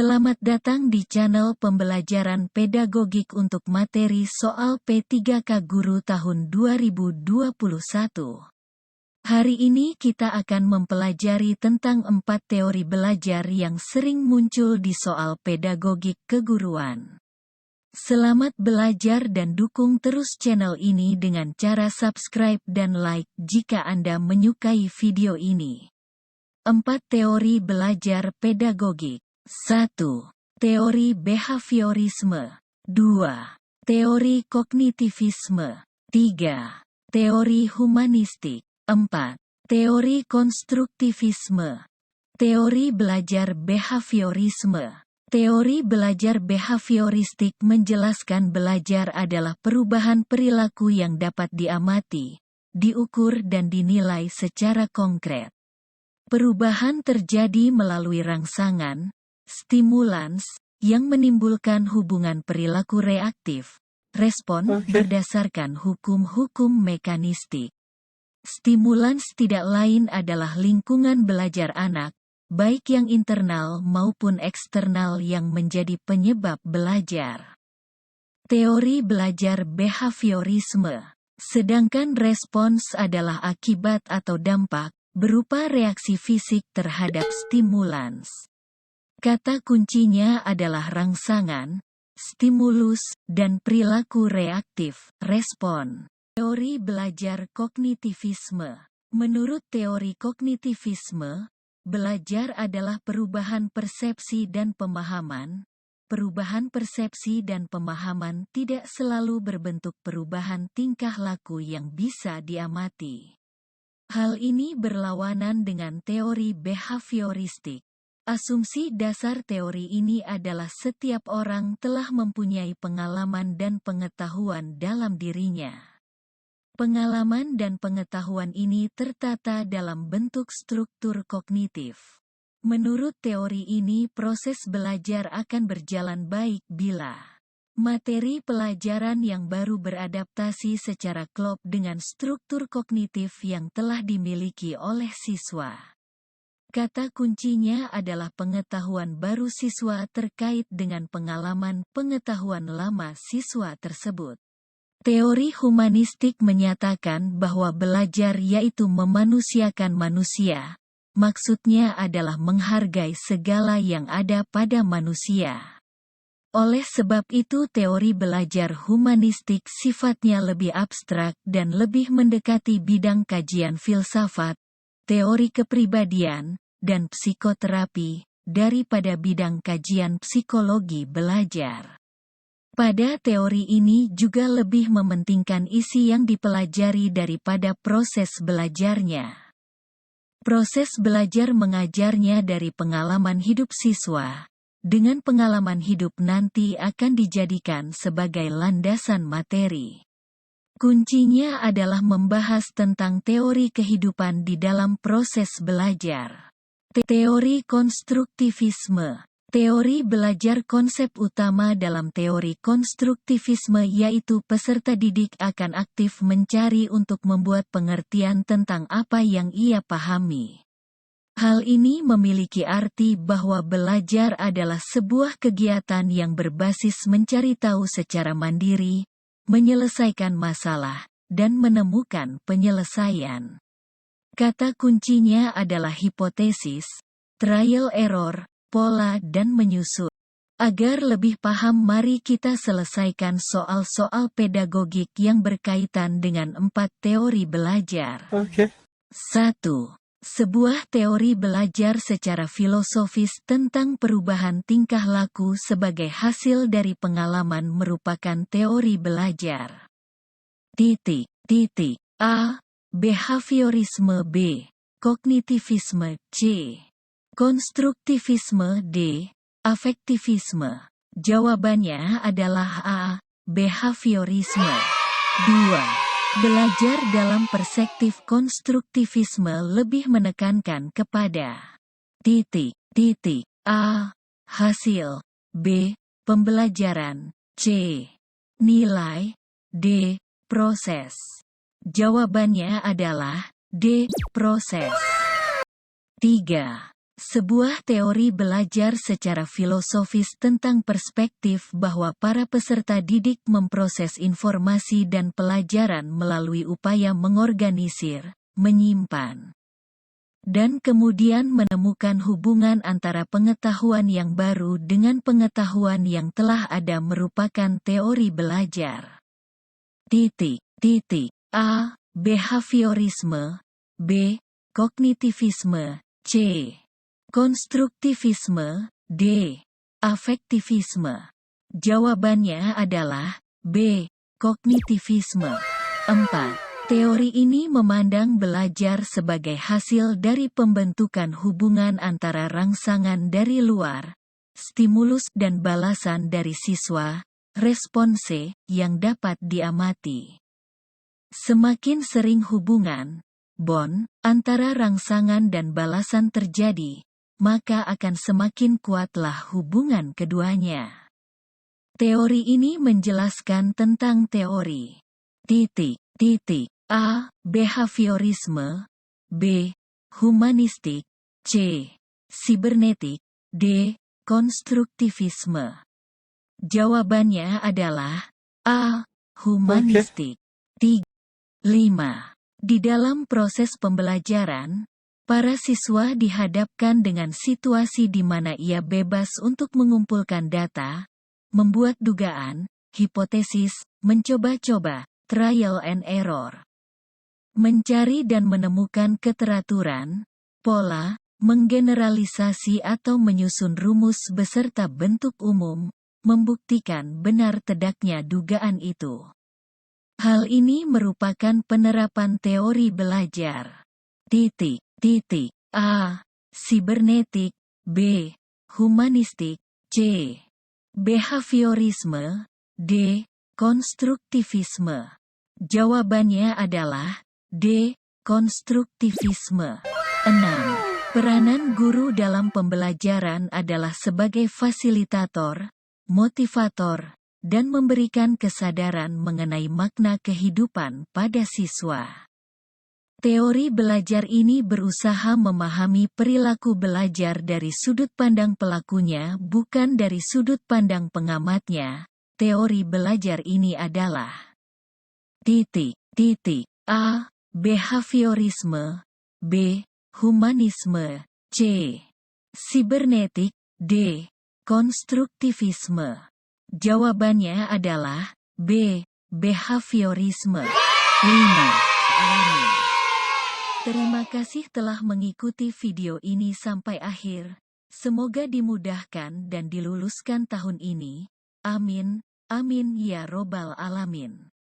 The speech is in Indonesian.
Selamat datang di channel pembelajaran pedagogik untuk materi soal P3K Guru tahun 2021. Hari ini kita akan mempelajari tentang 4 teori belajar yang sering muncul di soal pedagogik keguruan. Selamat belajar dan dukung terus channel ini dengan cara subscribe dan like jika Anda menyukai video ini. 4 teori belajar pedagogik. 1. Teori behaviorisme. 2. Teori kognitivisme. 3. Teori humanistik. 4. Teori konstruktivisme. Teori belajar behaviorisme. Teori belajar behavioristik menjelaskan belajar adalah perubahan perilaku yang dapat diamati, diukur dan dinilai secara konkret. Perubahan terjadi melalui rangsangan, stimulans, yang menimbulkan hubungan perilaku reaktif, respon berdasarkan hukum-hukum mekanistik. Stimulans tidak lain adalah lingkungan belajar anak, baik yang internal maupun eksternal yang menjadi penyebab belajar. Teori belajar behaviorisme. Sedangkan respons adalah akibat atau dampak, berupa reaksi fisik terhadap stimulans. Kata kuncinya adalah rangsangan, stimulus, dan perilaku reaktif, respon. Teori belajar kognitivisme. Menurut teori kognitivisme, belajar adalah perubahan persepsi dan pemahaman. Perubahan persepsi dan pemahaman tidak selalu berbentuk perubahan tingkah laku yang bisa diamati. Hal ini berlawanan dengan teori behavioristik. Asumsi dasar teori ini adalah setiap orang telah mempunyai pengalaman dan pengetahuan dalam dirinya. Pengalaman dan pengetahuan ini tertata dalam bentuk struktur kognitif. Menurut teori ini, proses belajar akan berjalan baik bila materi pelajaran yang baru beradaptasi secara klop dengan struktur kognitif yang telah dimiliki oleh siswa. Kata kuncinya adalah pengetahuan baru siswa terkait dengan pengalaman pengetahuan lama siswa tersebut. Teori humanistik menyatakan bahwa belajar yaitu memanusiakan manusia. Maksudnya adalah menghargai segala yang ada pada manusia. Oleh sebab itu teori belajar humanistik sifatnya lebih abstrak dan lebih mendekati bidang kajian filsafat, teori kepribadian, dan psikoterapi, daripada bidang kajian psikologi belajar. Pada teori ini juga lebih mementingkan isi yang dipelajari daripada proses belajarnya. Proses belajar mengajarnya dari pengalaman hidup siswa, dengan pengalaman hidup nanti akan dijadikan sebagai landasan materi. Kuncinya adalah membahas tentang teori kehidupan di dalam proses belajar. Teori konstruktivisme. Teori belajar konsep utama dalam teori konstruktivisme yaitu peserta didik akan aktif mencari untuk membuat pengertian tentang apa yang ia pahami. Hal ini memiliki arti bahwa belajar adalah sebuah kegiatan yang berbasis mencari tahu secara mandiri, menyelesaikan masalah, dan menemukan penyelesaian. Kata kuncinya adalah hipotesis, trial error, pola dan menyusun. Agar lebih paham, mari kita selesaikan soal-soal pedagogik yang berkaitan dengan 4 teori belajar. 1. Sebuah teori belajar secara filosofis tentang perubahan tingkah laku sebagai hasil dari pengalaman merupakan teori belajar. A. Behaviorisme. B. Kognitivisme. C. Konstruktivisme. D. Afektivisme. Jawabannya adalah A. Behaviorisme. 2. Belajar dalam perspektif konstruktivisme lebih menekankan kepada A. Hasil. B. Pembelajaran. C. Nilai. D. Proses. Jawabannya adalah D. Proses. 3. Sebuah teori belajar secara filosofis tentang perspektif bahwa para peserta didik memproses informasi dan pelajaran melalui upaya mengorganisir, menyimpan, dan kemudian menemukan hubungan antara pengetahuan yang baru dengan pengetahuan yang telah ada merupakan teori belajar. A. Behaviorisme. B. Kognitivisme. C. Konstruktivisme. D. Afektivisme. Jawabannya adalah B. Kognitivisme. 4. Teori ini memandang belajar sebagai hasil dari pembentukan hubungan antara rangsangan dari luar, stimulus dan balasan dari siswa, response, yang dapat diamati. Semakin sering hubungan, bond, antara rangsangan dan balasan terjadi, maka akan semakin kuatlah hubungan keduanya. Teori ini menjelaskan tentang teori A. Behaviorisme. B. Humanistik. C. Sibernetik. D. Konstruktivisme. Jawabannya adalah A. Humanistik. 5. Di dalam proses pembelajaran, para siswa dihadapkan dengan situasi di mana ia bebas untuk mengumpulkan data, membuat dugaan, hipotesis, mencoba-coba, trial and error, mencari dan menemukan keteraturan, pola, menggeneralisasi atau menyusun rumus beserta bentuk umum, membuktikan benar tidaknya dugaan itu. Hal ini merupakan penerapan teori belajar. A. Sibernetik. B. Humanistik. C. Behaviorisme. D. Konstruktivisme. Jawabannya adalah D. Konstruktivisme. 6. Peranan guru dalam pembelajaran adalah sebagai fasilitator, motivator, dan memberikan kesadaran mengenai makna kehidupan pada siswa. Teori belajar ini berusaha memahami perilaku belajar dari sudut pandang pelakunya bukan dari sudut pandang pengamatnya. Teori belajar ini adalah A. Behaviorisme. B. Humanisme. C. Sibernetik. D. Konstruktivisme. Jawabannya adalah B. Behaviorisme. 5. Amin. Terima kasih telah mengikuti video ini sampai akhir. Semoga dimudahkan dan diluluskan tahun ini. Amin, amin ya robbal alamin.